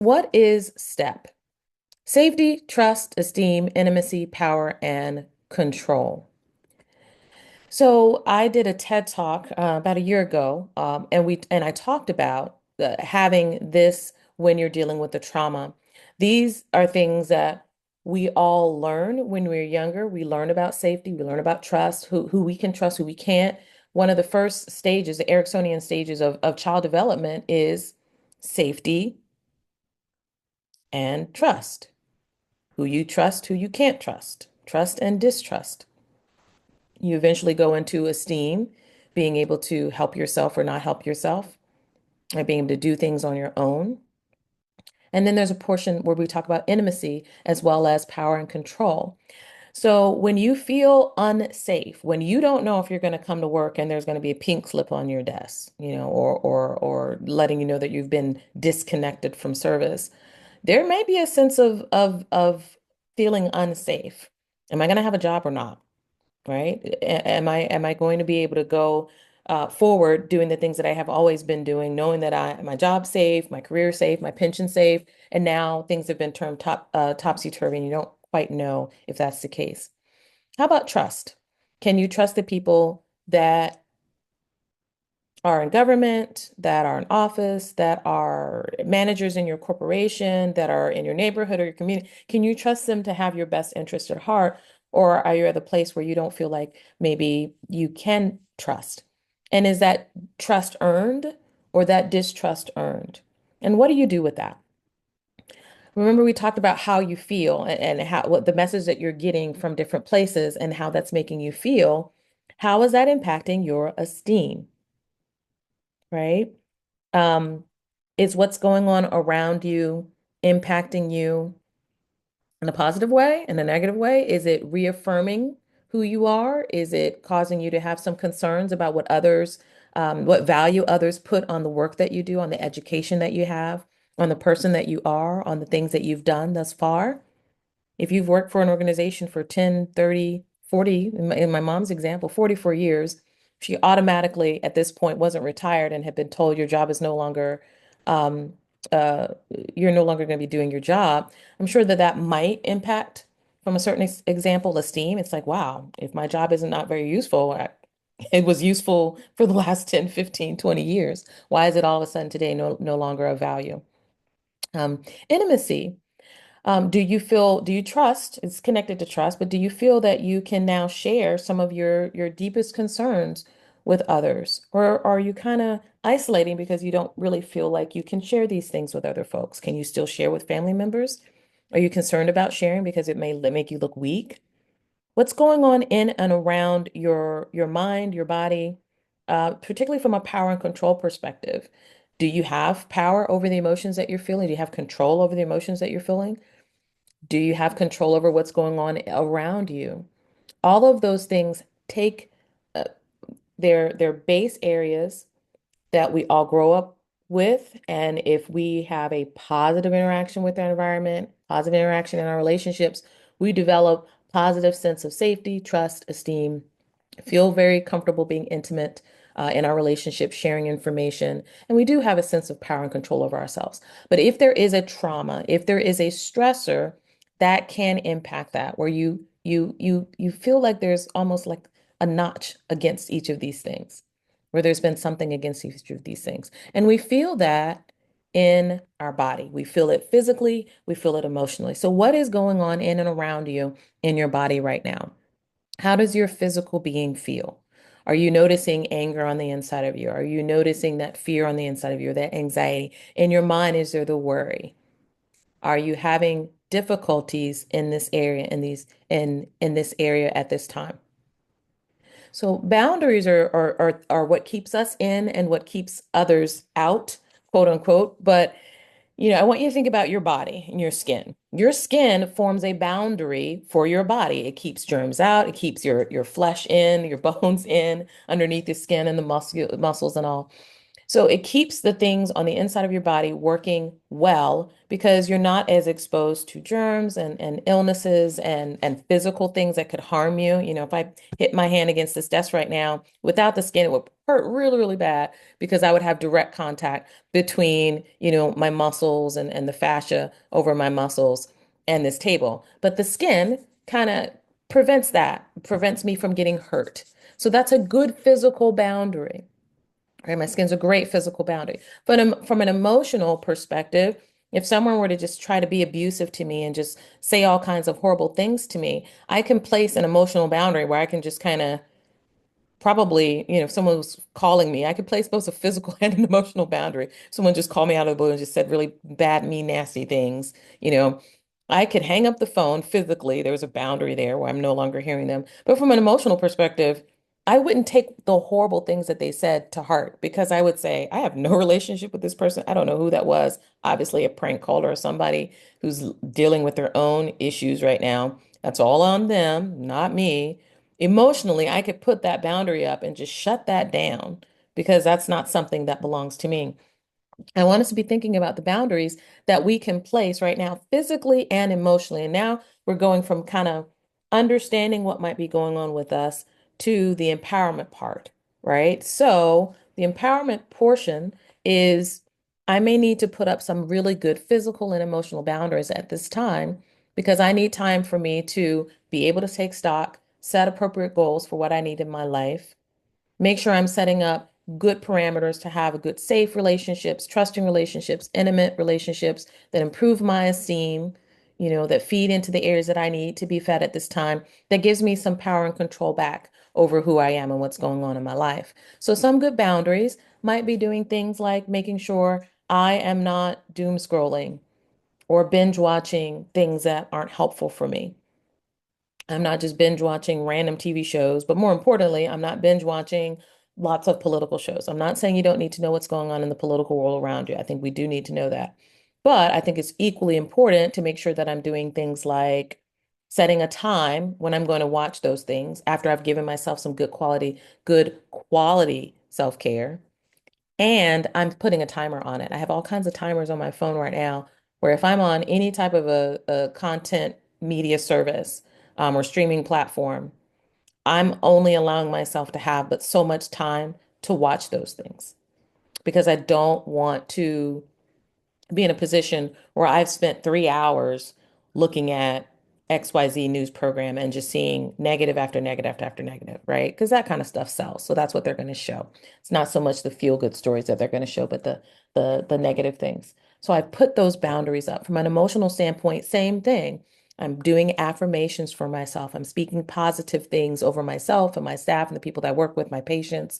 What is STEP? Safety, trust, esteem, intimacy, power, and control. So I did a TED talk about a year ago, and I talked about having this when you're dealing with the trauma. These are things that we all learn when we're younger. We learn about safety, we learn about trust, who we can trust, who we can't. One of the first stages, the Ericksonian stages of child development is safety and trust. Who you trust, who you can't trust, trust and distrust. You eventually go into esteem, being able to help yourself or not help yourself, and being able to do things on your own. And then there's a portion where we talk about intimacy as well as power and control. So when you feel unsafe, when you don't know if you're going to come to work and there's going to be a pink slip on your desk, or letting you know that you've been disconnected from service, there may be a sense of feeling unsafe. Am I going to have a job or not? Right? Am I going to be able to go forward doing the things that I have always been doing, knowing that my job's safe, my career safe, my pension safe, and now things have been turned topsy-turvy, and you don't quite know if that's the case. How about trust? Can you trust the people that are in government, that are in office, that are managers in your corporation, that are in your neighborhood or your community? Can you trust them to have your best interest at heart? Or are you at a place where you don't feel like maybe you can trust? And is that trust earned or that distrust earned? And what do you do with that? Remember, we talked about how you feel and how what the message that you're getting from different places and how that's making you feel. How is that impacting your esteem, right? Um, is what's going on around you impacting you in a positive way, in a negative way? Is it reaffirming who you are? Is it causing you to have some concerns about what value others put on the work that you do, on the education that you have, on the person that you are, on the things that you've done thus far? If you've worked for an organization for 10, 30, 40, in my mom's example, 44 years, she automatically at this point wasn't retired and had been told your job is no longer, um, uh, you're no longer going to be doing your job. I'm sure that that might impact, from a certain example, esteem. It's like, wow, if my job is not very useful, it was useful for the last 10, 15, 20 years. Why is it all of a sudden today no longer of value? Intimacy. Do you trust, it's connected to trust, but do you feel that you can now share some of your deepest concerns with others? Or are you kind of isolating because you don't really feel like you can share these things with other folks? Can you still share with family members? Are you concerned about sharing because it may make you look weak? What's going on in and around your mind, your body, particularly from a power and control perspective? Do you have power over the emotions that you're feeling? Do you have control over the emotions that you're feeling? Do you have control over what's going on around you? All of those things take uh, their base areas that we all grow up with. And if we have a positive interaction with our environment, positive interaction in our relationships, we develop positive sense of safety, trust, esteem, feel very comfortable being intimate in our relationship, sharing information, and we do have a sense of power and control over ourselves. But if there is a trauma, if there is a stressor, that can impact that, where you feel like there's almost like a notch against each of these things, where there's been something against each of these things, and we feel that in our body. We feel it physically, we feel it emotionally. So, what is going on in and around you in your body right now? How does your physical being feel? Are you noticing anger on the inside of you? Are you noticing that fear on the inside of you, that anxiety? In your mind, is there the worry? Are you having difficulties in this area, in this area at this time? So boundaries are what keeps us in and what keeps others out, quote unquote. But I want you to think about your body and your skin. Your skin forms a boundary for your body. It keeps germs out, it keeps your flesh in, your bones in, underneath the skin and the muscles and all. So it keeps the things on the inside of your body working well because you're not as exposed to germs and illnesses and physical things that could harm you. You know, if I hit my hand against this desk right now, without the skin, it would hurt really, really bad because I would have direct contact between, my muscles and the fascia over my muscles and this table. But the skin kind of prevents that, prevents me from getting hurt. So that's a good physical boundary. Right, my skin's a great physical boundary. But from an emotional perspective, if someone were to just try to be abusive to me and just say all kinds of horrible things to me, I can place an emotional boundary where I can just kind of probably, if someone was calling me, I could place both a physical and an emotional boundary. Someone just called me out of the blue and just said really bad, mean, nasty things, you know. I could hang up the phone physically. There was a boundary there where I'm no longer hearing them. But from an emotional perspective, I wouldn't take the horrible things that they said to heart because I would say, I have no relationship with this person. I don't know who that was. Obviously, a prank caller or somebody who's dealing with their own issues right now. That's all on them, not me. Emotionally, I could put that boundary up and just shut that down because that's not something that belongs to me. I want us to be thinking about the boundaries that we can place right now, physically and emotionally. And now we're going from kind of understanding what might be going on with us to the empowerment part, right? So the empowerment portion is I may need to put up some really good physical and emotional boundaries at this time because I need time for me to be able to take stock, set appropriate goals for what I need in my life, make sure I'm setting up good parameters to have a good, safe relationships, trusting relationships, intimate relationships that improve my esteem, that feed into the areas that I need to be fed at this time, that gives me some power and control back over who I am and what's going on in my life. So some good boundaries might be doing things like making sure I am not doom scrolling or binge watching things that aren't helpful for me. I'm not just binge watching random TV shows, but more importantly, I'm not binge watching lots of political shows. I'm not saying you don't need to know what's going on in the political world around you. I think we do need to know that. But I think it's equally important to make sure that I'm doing things like setting a time when I'm going to watch those things after I've given myself some good quality self-care. And I'm putting a timer on it. I have all kinds of timers on my phone right now where if I'm on any type of a content media service or streaming platform, I'm only allowing myself to have but so much time to watch those things because I don't want to be in a position where I've spent 3 hours looking at XYZ news program and just seeing negative after negative after negative, right? Because that kind of stuff sells. So that's what they're going to show. It's not so much the feel good stories that they're going to show, but the negative things. So I put those boundaries up from an emotional standpoint, same thing. I'm doing affirmations for myself. I'm speaking positive things over myself and my staff and the people that I work with, my patients.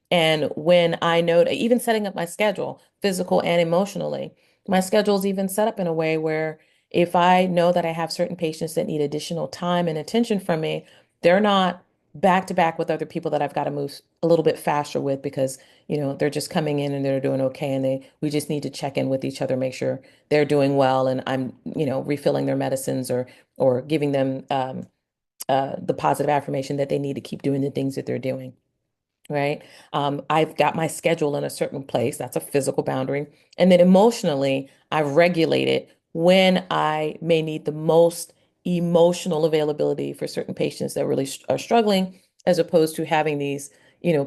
And when I know, even setting up my schedule, physical and emotionally, my schedule is even set up in a way where if I know that I have certain patients that need additional time and attention from me, they're not back to back with other people that I've got to move a little bit faster with because, they're just coming in and they're doing okay. And we just need to check in with each other, make sure they're doing well. And I'm, refilling their medicines or giving them the positive affirmation that they need to keep doing the things that they're doing, right? I've got my schedule in a certain place. That's a physical boundary. And then emotionally, I've regulated when I may need the most emotional availability for certain patients that really are struggling, as opposed to having these,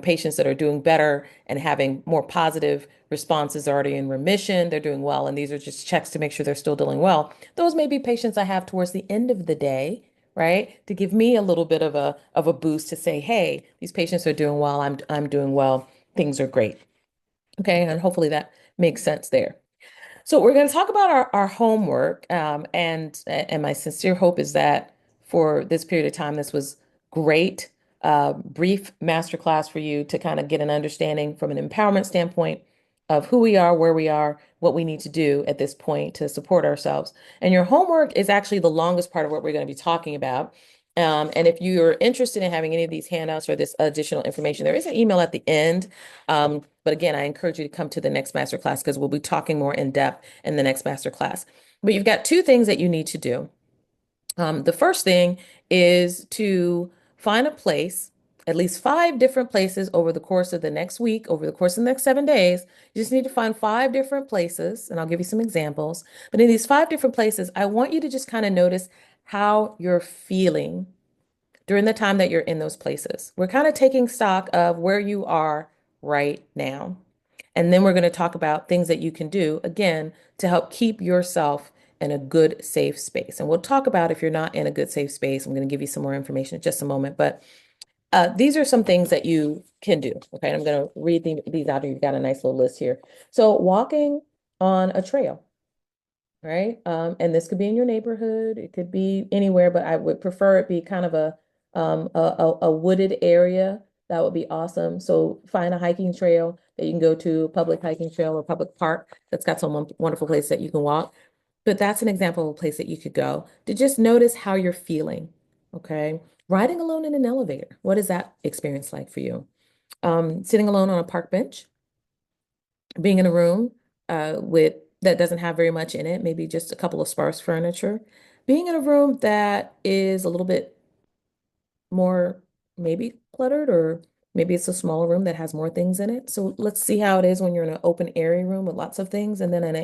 patients that are doing better and having more positive responses already in remission. They're doing well. And these are just checks to make sure they're still doing well. Those may be patients I have towards the end of the day, right? To give me a little bit of a boost to say, hey, these patients are doing well. I'm doing well. Things are great. Okay, and hopefully that makes sense there. So we're going to talk about our homework, and my sincere hope is that for this period of time, this was great, brief masterclass for you to kind of get an understanding from an empowerment standpoint of who we are, where we are, what we need to do at this point to support ourselves. And your homework is actually the longest part of what we're going to be talking about. And if you're interested in having any of these handouts or this additional information, there is an email at the end. But again, I encourage you to come to the next masterclass because we'll be talking more in depth in the next masterclass. But you've got two things that you need to do. The first thing is to find a place at least 5 different places over the course of the next week, over the course of the next 7 days. You just need to find 5 different places, and I'll give you some examples. But in these 5 different places, I want you to just kind of notice how you're feeling during the time that you're in those places. We're kind of taking stock of where you are right now. And then we're going to talk about things that you can do, again, to help keep yourself in a good, safe space. And we'll talk about if you're not in a good, safe space. I'm going to give you some more information in just a moment. But these are some things that you can do. Okay. And I'm going to read these out. You've got a nice little list here. So, walking on a trail, right? And this could be in your neighborhood, it could be anywhere, but I would prefer it be kind of a wooded area. That would be awesome. So find a hiking trail that you can go to, a public hiking trail or public park that's got some wonderful place that you can walk. But that's an example of a place that you could go to just notice how you're feeling. Okay. Riding alone in an elevator. What is that experience like for you? Sitting alone on a park bench, being in a room with that doesn't have very much in it, maybe just a couple of sparse furniture, being in a room that is a little bit more maybe cluttered, or maybe it's a smaller room that has more things in it. So let's see how it is when you're in an open area room with lots of things, and then in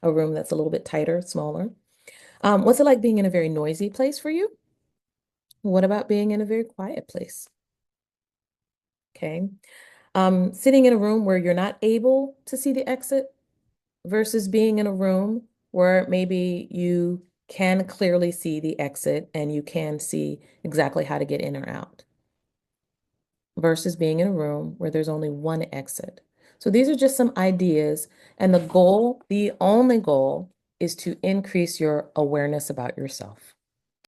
a room that's a little bit tighter, smaller. What's it like being in a very noisy place for you? What about being in a very quiet place? Okay. Sitting in a room where you're not able to see the exit versus being in a room where maybe you can clearly see the exit and you can see exactly how to get in or out versus being in a room where there's only one exit. So these are just some ideas, and the only goal is to increase your awareness about yourself.